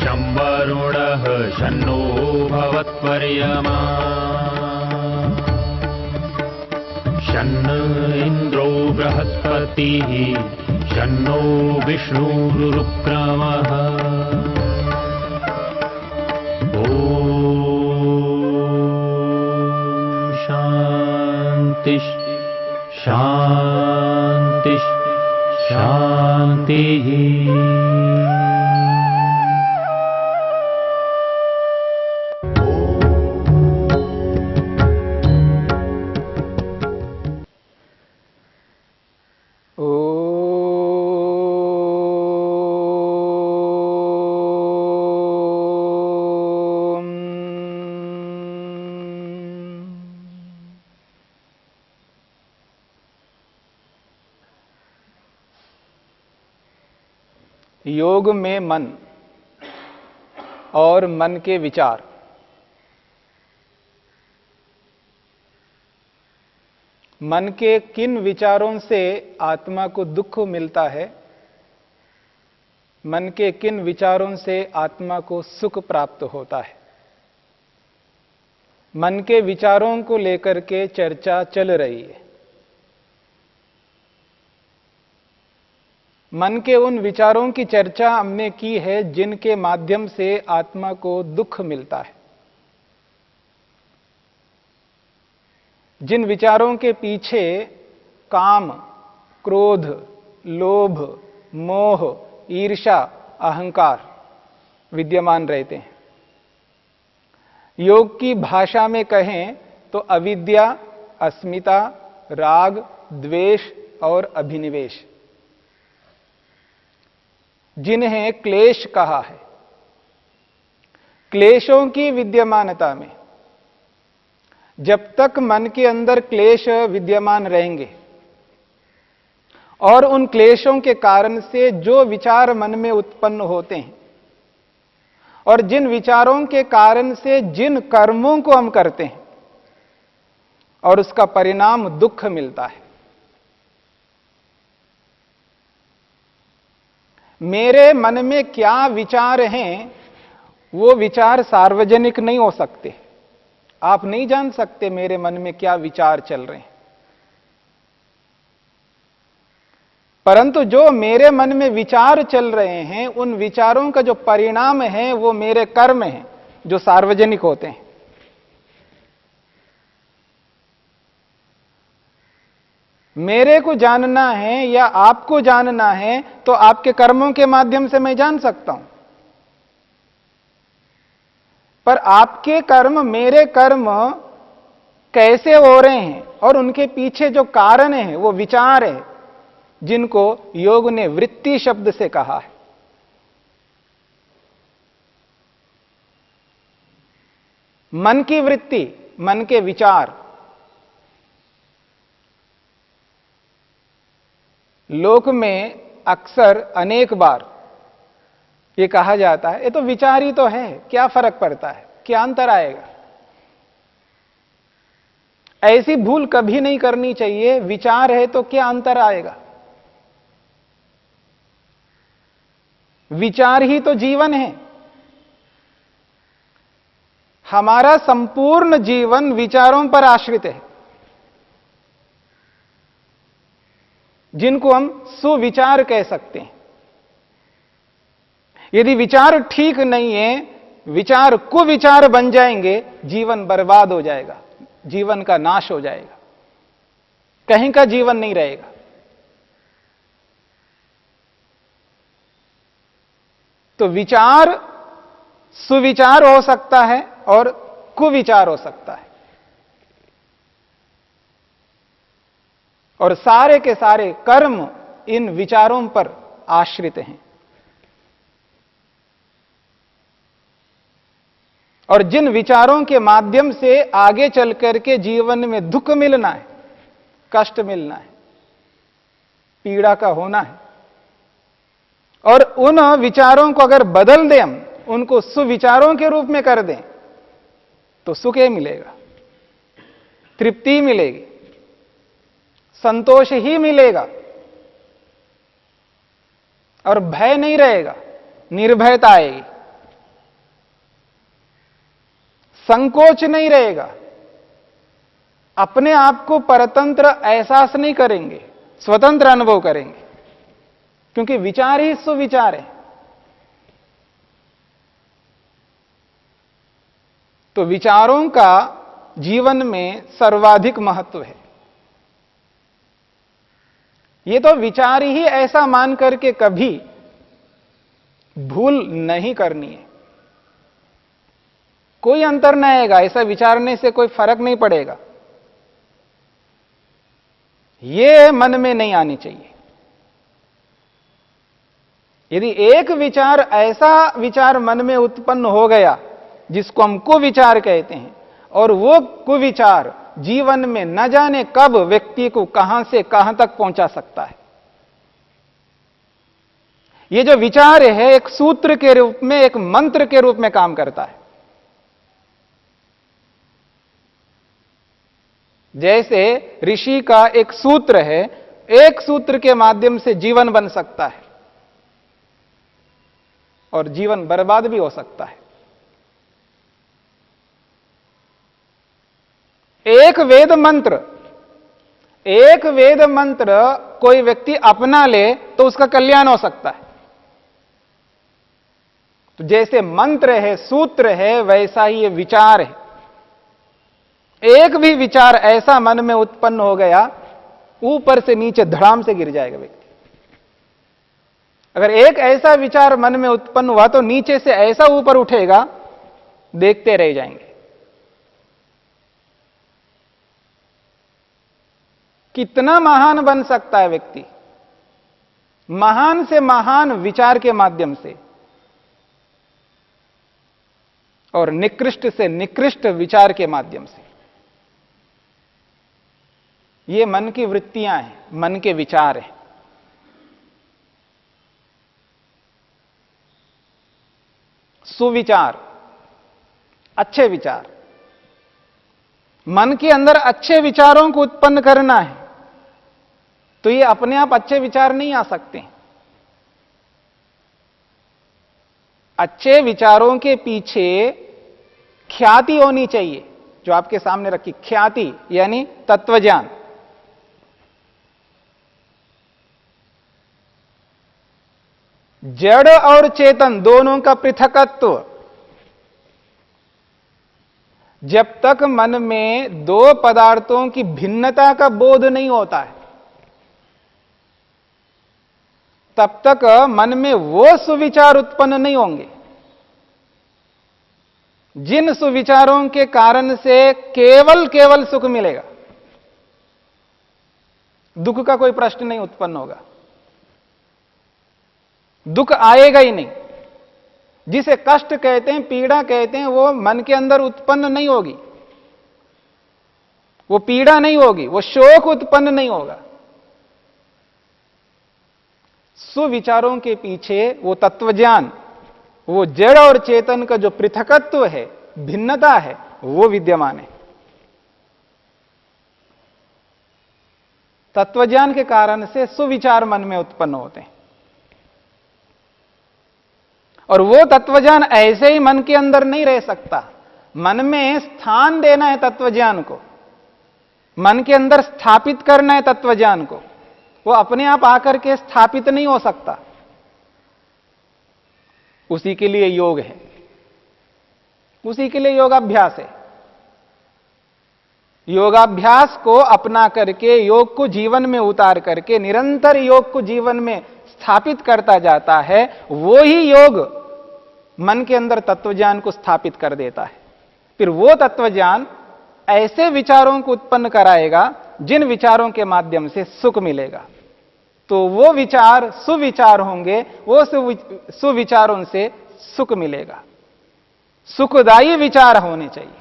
शं वरुणः शन्नो भवत्पर्यमा शन्न इन्द्रो बृहस्पतिः शन्नो विष्णुरुक्रमः ॐ शान्ति शान्ति शान्तिः। योग में मन और मन के विचार। मन के किन विचारों से आत्मा को दुख मिलता है, मन के किन विचारों से आत्मा को सुख प्राप्त होता है, मन के विचारों को लेकर के चर्चा चल रही है। मन के उन विचारों की चर्चा हमने की है जिनके माध्यम से आत्मा को दुख मिलता है, जिन विचारों के पीछे काम, क्रोध, लोभ, मोह, ईर्ष्या, अहंकार विद्यमान रहते हैं। योग की भाषा में कहें तो अविद्या, अस्मिता, राग, द्वेष और अभिनिवेश, जिन्हें क्लेश कहा है। क्लेशों की विद्यमानता में जब तक मन के अंदर क्लेश विद्यमान रहेंगे और उन क्लेशों के कारण से जो विचार मन में उत्पन्न होते हैं और जिन विचारों के कारण से जिन कर्मों को हम करते हैं और उसका परिणाम दुख मिलता है। मेरे मन में क्या विचार हैं, वो विचार सार्वजनिक नहीं हो सकते। आप नहीं जान सकते मेरे मन में क्या विचार चल रहे हैं, परंतु जो मेरे मन में विचार चल रहे हैं, उन विचारों का जो परिणाम है वो मेरे कर्म हैं जो सार्वजनिक होते हैं। मेरे को जानना है या आपको जानना है तो आपके कर्मों के माध्यम से मैं जान सकता हूं, पर आपके कर्म, मेरे कर्म कैसे हो रहे हैं और उनके पीछे जो कारण है वो विचार है, जिनको योग ने वृत्ति शब्द से कहा है। मन की वृत्ति, मन के विचार। लोक में अक्सर अनेक बार ये कहा जाता है, ये तो विचार ही तो है, क्या फर्क पड़ता है, क्या अंतर आएगा। ऐसी भूल कभी नहीं करनी चाहिए। विचार है तो क्या अंतर आएगा, विचार ही तो जीवन है। हमारा संपूर्ण जीवन विचारों पर आश्रित है, जिनको हम सुविचार कह सकते हैं। यदि विचार ठीक नहीं है, विचार कुविचार बन जाएंगे, जीवन बर्बाद हो जाएगा, जीवन का नाश हो जाएगा, कहीं का जीवन नहीं रहेगा। तो विचार सुविचार हो सकता है और कुविचार हो सकता है, और सारे के सारे कर्म इन विचारों पर आश्रित हैं। और जिन विचारों के माध्यम से आगे चल करके जीवन में दुख मिलना है, कष्ट मिलना है, पीड़ा का होना है, और उन विचारों को अगर बदल दें, हम उनको सुविचारों के रूप में कर दें, तो सुख ही मिलेगा, तृप्ति मिलेगी, संतोष ही मिलेगा, और भय नहीं रहेगा, निर्भयता आएगी। संकोच नहीं रहेगा, अपने आप को परतंत्र एहसास नहीं करेंगे, स्वतंत्र अनुभव करेंगे, क्योंकि विचार ही सुविचार है। तो विचारों का जीवन में सर्वाधिक महत्व है। ये तो विचार ही ऐसा मान करके कभी भूल नहीं करनी है। कोई अंतर नहीं आएगा, ऐसा विचारने से कोई फर्क नहीं पड़ेगा, ये मन में नहीं आनी चाहिए। यदि एक विचार, ऐसा विचार मन में उत्पन्न हो गया जिसको हम कुविचार कहते हैं, और वो कुविचार जीवन में न जाने कब व्यक्ति को कहां से कहां तक पहुंचा सकता है। ये जो विचार है एक सूत्र के रूप में, एक मंत्र के रूप में काम करता है। जैसे ऋषि का एक सूत्र है, एक सूत्र के माध्यम से जीवन बन सकता है और जीवन बर्बाद भी हो सकता है। एक वेद मंत्र कोई व्यक्ति अपना ले तो उसका कल्याण हो सकता है। तो जैसे मंत्र है, सूत्र है, वैसा ही ये विचार है। एक भी विचार ऐसा मन में उत्पन्न हो गया, ऊपर से नीचे धड़ाम से गिर जाएगा व्यक्ति। अगर एक ऐसा विचार मन में उत्पन्न हुआ तो नीचे से ऐसा ऊपर उठेगा, देखते रह जाएंगे। कितना महान बन सकता है व्यक्ति, महान से महान विचार के माध्यम से, और निकृष्ट से निकृष्ट विचार के माध्यम से। ये मन की वृत्तियां हैं, मन के विचार हैं। सुविचार, अच्छे विचार, मन के अंदर अच्छे विचारों को उत्पन्न करना है, तो ये अपने आप अच्छे विचार नहीं आ सकते। अच्छे विचारों के पीछे ख्याति होनी चाहिए, जो आपके सामने रखी ख्याति यानी तत्वज्ञान। जड़ और चेतन दोनों का पृथकत्व। जब तक मन में दो पदार्थों की भिन्नता का बोध नहीं होता है, तब तक मन में वो सुविचार उत्पन्न नहीं होंगे जिन सुविचारों के कारण से केवल सुख मिलेगा, दुख का कोई प्रश्न नहीं उत्पन्न होगा, दुख आएगा ही नहीं। जिसे कष्ट कहते हैं, पीड़ा कहते हैं, वो मन के अंदर उत्पन्न नहीं होगी, वो पीड़ा नहीं होगी, वो शोक उत्पन्न नहीं होगा। सुविचारों के पीछे वो तत्वज्ञान, वो जड़ और चेतन का जो पृथकत्व है, भिन्नता है, वो विद्यमान है। तत्वज्ञान के कारण से सुविचार मन में उत्पन्न होते हैं, और वो तत्वज्ञान ऐसे ही मन के अंदर नहीं रह सकता। मन में स्थान देना है तत्वज्ञान को, मन के अंदर स्थापित करना है तत्वज्ञान को। वो अपने आप आकर के स्थापित नहीं हो सकता, उसी के लिए योग है, उसी के लिए योगाभ्यास है। योगाभ्यास को अपना करके, योग को जीवन में उतार करके, निरंतर योग को जीवन में स्थापित करता जाता है, वो ही योग मन के अंदर तत्वज्ञान को स्थापित कर देता है। फिर वो तत्वज्ञान ऐसे विचारों को उत्पन्न कराएगा जिन विचारों के माध्यम से सुख मिलेगा। तो वो विचार सुविचार होंगे, वो सुविचारों से सुख मिलेगा। सुखदायी विचार होने चाहिए,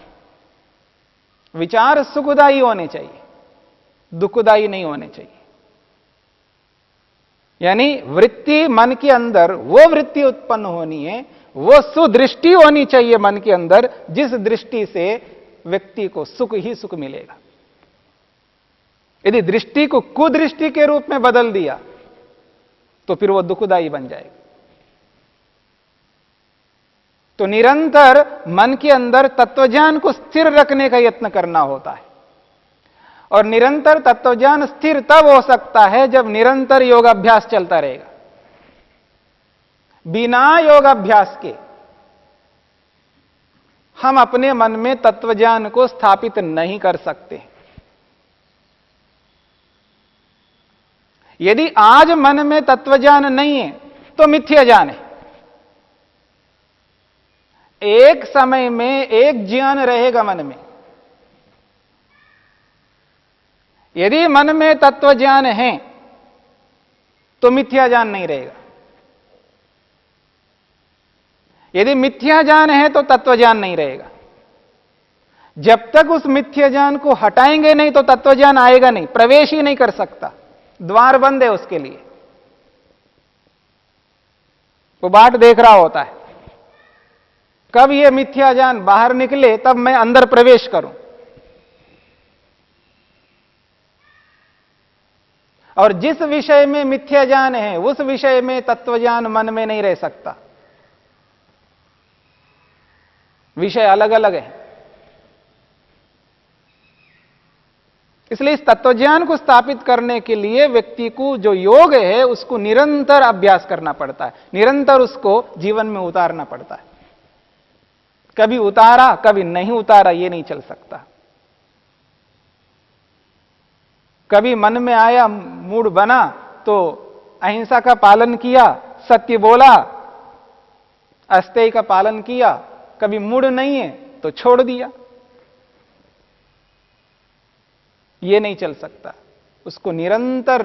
विचार सुखदायी होने चाहिए, दुखदायी नहीं होने चाहिए। यानी वृत्ति मन के अंदर वो वृत्ति उत्पन्न होनी है, वो सुदृष्टि होनी चाहिए मन के अंदर, जिस दृष्टि से व्यक्ति को सुख ही सुख मिलेगा। यदि दृष्टि को कुदृष्टि के रूप में बदल दिया तो फिर वो दुखदायी बन जाएगा। तो निरंतर मन के अंदर तत्वज्ञान को स्थिर रखने का यत्न करना होता है। और निरंतर तत्वज्ञान स्थिर तब हो सकता है जब निरंतर योगाभ्यास चलता रहेगा। बिना योगाभ्यास के हम अपने मन में तत्वज्ञान को स्थापित नहीं कर सकते। यदि आज मन में तत्वज्ञान नहीं है तो मिथ्या ज्ञान है। एक समय में एक ज्ञान रहेगा मन में। यदि मन में तत्वज्ञान है तो मिथ्या ज्ञान नहीं रहेगा। यदि मिथ्या ज्ञान है तो तत्वज्ञान नहीं रहेगा। जब तक उस मिथ्या ज्ञान को हटाएंगे नहीं तो तत्वज्ञान आएगा नहीं, प्रवेश ही नहीं कर सकता, द्वार बंद है उसके लिए। वो बाट देख रहा होता है कब ये मिथ्या ज्ञान बाहर निकले तब मैं अंदर प्रवेश करूं। और जिस विषय में मिथ्या ज्ञान है उस विषय में तत्वज्ञान मन में नहीं रह सकता। विषय अलग अलग है। इसलिए इस तत्वज्ञान को स्थापित करने के लिए व्यक्ति को जो योग है उसको निरंतर अभ्यास करना पड़ता है, निरंतर उसको जीवन में उतारना पड़ता है। कभी उतारा कभी नहीं उतारा ये नहीं चल सकता। कभी मन में आया, मूड बना तो अहिंसा का पालन किया, सत्य बोला, अस्तेय का पालन किया। कभी मूड नहीं है तो छोड़ दिया। ये नहीं चल सकता, उसको निरंतर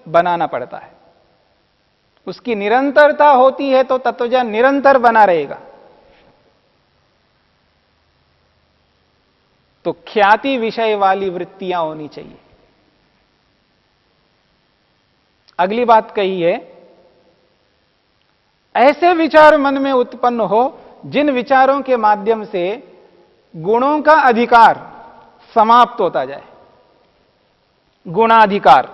बनाना पड़ता है। उसकी निरंतरता होती है तो तत्वज्ञान निरंतर बना रहेगा। तो ख्याति विषय वाली वृत्तियां होनी चाहिए। अगली बात कही है, ऐसे विचार मन में उत्पन्न हो जिन विचारों के माध्यम से गुणों का अधिकार समाप्त होता जाए। गुणाधिकार,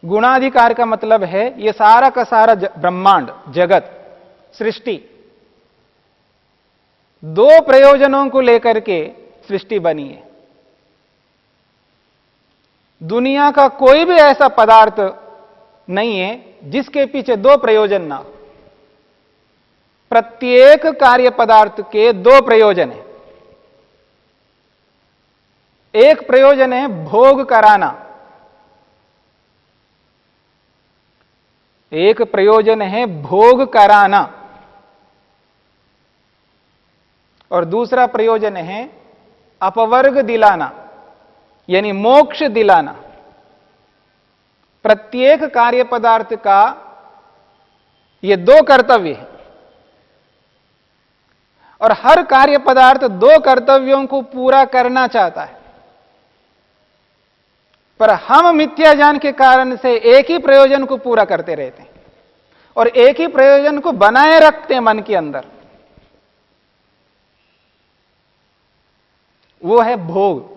गुणाधिकार का मतलब है यह सारा का सारा ब्रह्मांड, जगत, सृष्टि दो प्रयोजनों को लेकर के सृष्टि बनी है। दुनिया का कोई भी ऐसा पदार्थ नहीं है जिसके पीछे दो प्रयोजन ना हो। प्रत्येक कार्य पदार्थ के दो प्रयोजन है। एक प्रयोजन है भोग कराना, एक प्रयोजन है भोग कराना, और दूसरा प्रयोजन है अपवर्ग दिलाना, यानी मोक्ष दिलाना। प्रत्येक कार्य पदार्थ का ये दो कर्तव्य है और हर कार्य पदार्थ दो कर्तव्यों को पूरा करना चाहता है। पर हम मिथ्या ज्ञान के कारण से एक ही प्रयोजन को पूरा करते रहते हैं और एक ही प्रयोजन को बनाए रखते हैं मन के अंदर, वो है भोग।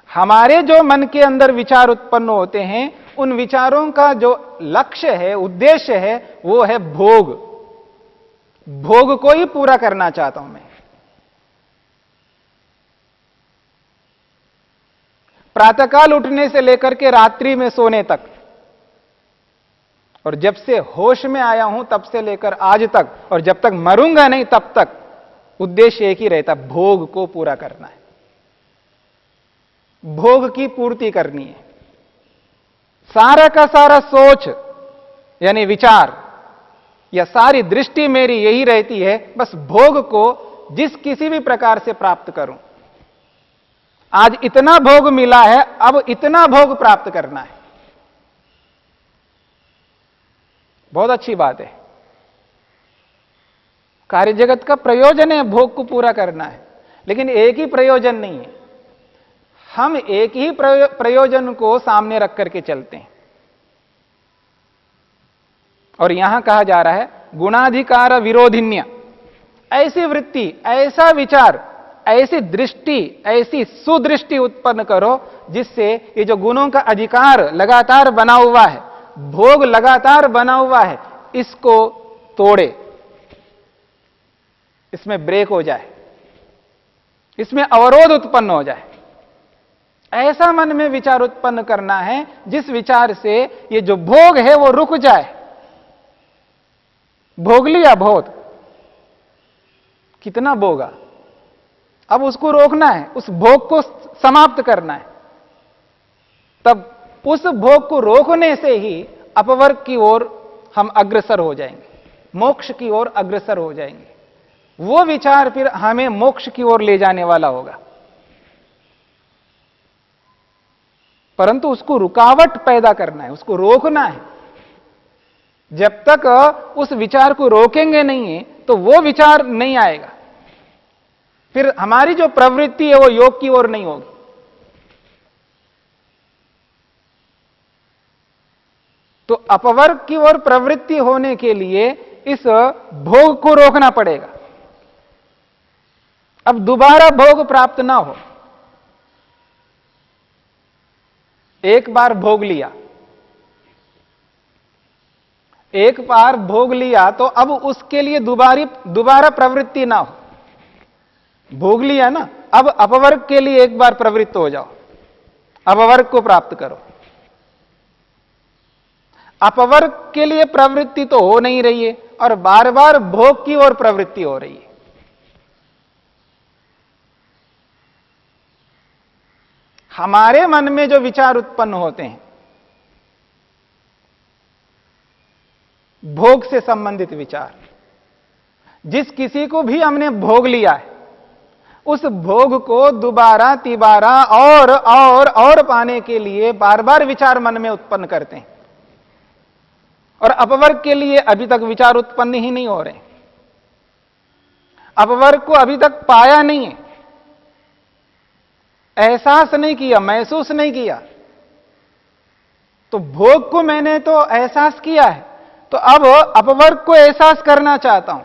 हमारे जो मन के अंदर विचार उत्पन्न होते हैं उन विचारों का जो लक्ष्य है, उद्देश्य है, वो है भोग। भोग को ही पूरा करना चाहता हूं मैं। प्रातःकाल उठने से लेकर के रात्रि में सोने तक और जब से होश में आया हूं तब से लेकर आज तक और जब तक मरूंगा नहीं तब तक उद्देश्य एक ही रहता, भोग को पूरा करना है, भोग की पूर्ति करनी है। सारा का सारा सोच यानी विचार या सारी दृष्टि मेरी यही रहती है, बस भोग को जिस किसी भी प्रकार से प्राप्त करूं। आज इतना भोग मिला है, अब इतना भोग प्राप्त करना है। बहुत अच्छी बात है। कार्य जगत का प्रयोजन है भोग को पूरा करना है, लेकिन एक ही प्रयोजन नहीं है। हम एक ही प्रयोजन को सामने रख करके चलते हैं और यहां कहा जा रहा है गुणाधिकार विरोधिन्य। ऐसी वृत्ति, ऐसा विचार, ऐसी दृष्टि, ऐसी सुदृष्टि उत्पन्न करो जिससे ये जो गुणों का अधिकार लगातार बना हुआ है, भोग लगातार बना हुआ है, इसको तोड़े, इसमें ब्रेक हो जाए, इसमें अवरोध उत्पन्न हो जाए। ऐसा मन में विचार उत्पन्न करना है जिस विचार से ये जो भोग है वो रुक जाए। भोग लिया बहुत, कितना भोगा, अब उसको रोकना है, उस भोग को समाप्त करना है। तब उस भोग को रोकने से ही अपवर्ग की ओर हम अग्रसर हो जाएंगे, मोक्ष की ओर अग्रसर हो जाएंगे। वो विचार फिर हमें मोक्ष की ओर ले जाने वाला होगा। परंतु उसको रुकावट पैदा करना है, उसको रोकना है। जब तक उस विचार को रोकेंगे नहीं तो वो विचार नहीं आएगा, फिर हमारी जो प्रवृत्ति है वो योग की ओर नहीं होगी। तो अपवर्ग की ओर प्रवृत्ति होने के लिए इस भोग को रोकना पड़ेगा। अब दोबारा भोग प्राप्त ना हो। एक बार भोग लिया, एक बार भोग लिया तो अब उसके लिए दोबारा प्रवृत्ति ना हो। भोग लिया ना, अब अपवर्ग के लिए एक बार प्रवृत्त हो जाओ, अपवर्ग को प्राप्त करो। अपवर्ग के लिए प्रवृत्ति तो हो नहीं रही है और बार बार भोग की ओर प्रवृत्ति हो रही है। हमारे मन में जो विचार उत्पन्न होते हैं, भोग से संबंधित विचार, जिस किसी को भी हमने भोग लिया है, उस भोग को दोबारा तिबारा और पाने के लिए बार बार विचार मन में उत्पन्न करते हैं। और अपवर्ग के लिए अभी तक विचार उत्पन्न ही नहीं हो रहे, अपवर्ग को अभी तक पाया नहीं है, एहसास नहीं किया, महसूस नहीं किया। तो भोग को मैंने तो एहसास किया है, तो अब अपवर्ग को एहसास करना चाहता हूं,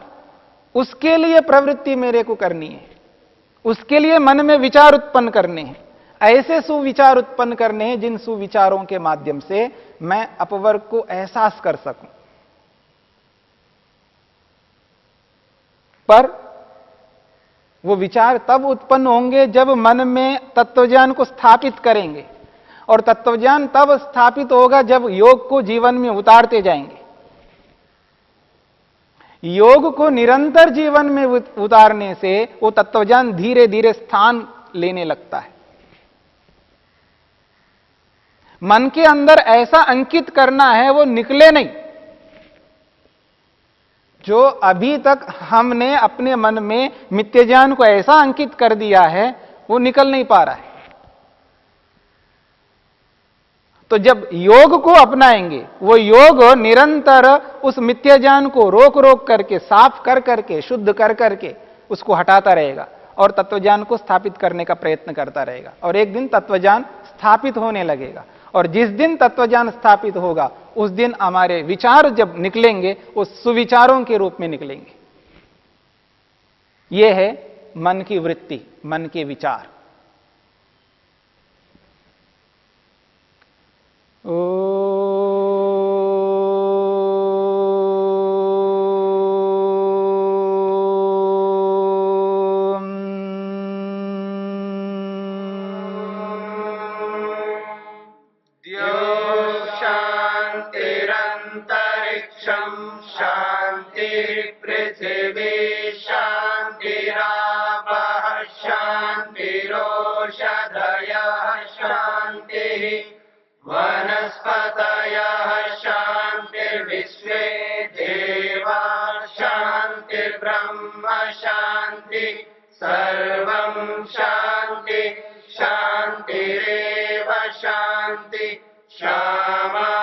उसके लिए प्रवृत्ति मेरे को करनी है, उसके लिए मन में विचार उत्पन्न करने हैं। ऐसे सुविचार उत्पन्न करने हैं जिन सुविचारों के माध्यम से मैं अपवर्ग को एहसास कर सकूं। पर वो विचार तब उत्पन्न होंगे जब मन में तत्वज्ञान को स्थापित करेंगे, और तत्वज्ञान तब स्थापित होगा जब योग को जीवन में उतारते जाएंगे। योग को निरंतर जीवन में उतारने से वो तत्वज्ञान धीरे धीरे स्थान लेने लगता है। मन के अंदर ऐसा अंकित करना है वो निकले नहीं। जो अभी तक हमने अपने मन में मिथ्या ज्ञान को ऐसा अंकित कर दिया है वो निकल नहीं पा रहा है। तो जब योग को अपनाएंगे, वो योग निरंतर उस मिथ्या ज्ञान को रोक रोक करके, साफ कर करके, शुद्ध कर करके उसको हटाता रहेगा और तत्वज्ञान को स्थापित करने का प्रयत्न करता रहेगा। और एक दिन तत्वज्ञान स्थापित होने लगेगा, और जिस दिन तत्वज्ञान स्थापित होगा उस दिन हमारे विचार जब निकलेंगे वो सुविचारों के रूप में निकलेंगे। यह है मन की वृत्ति, मन के विचार। शांति शांतिरेव शांति श्यामा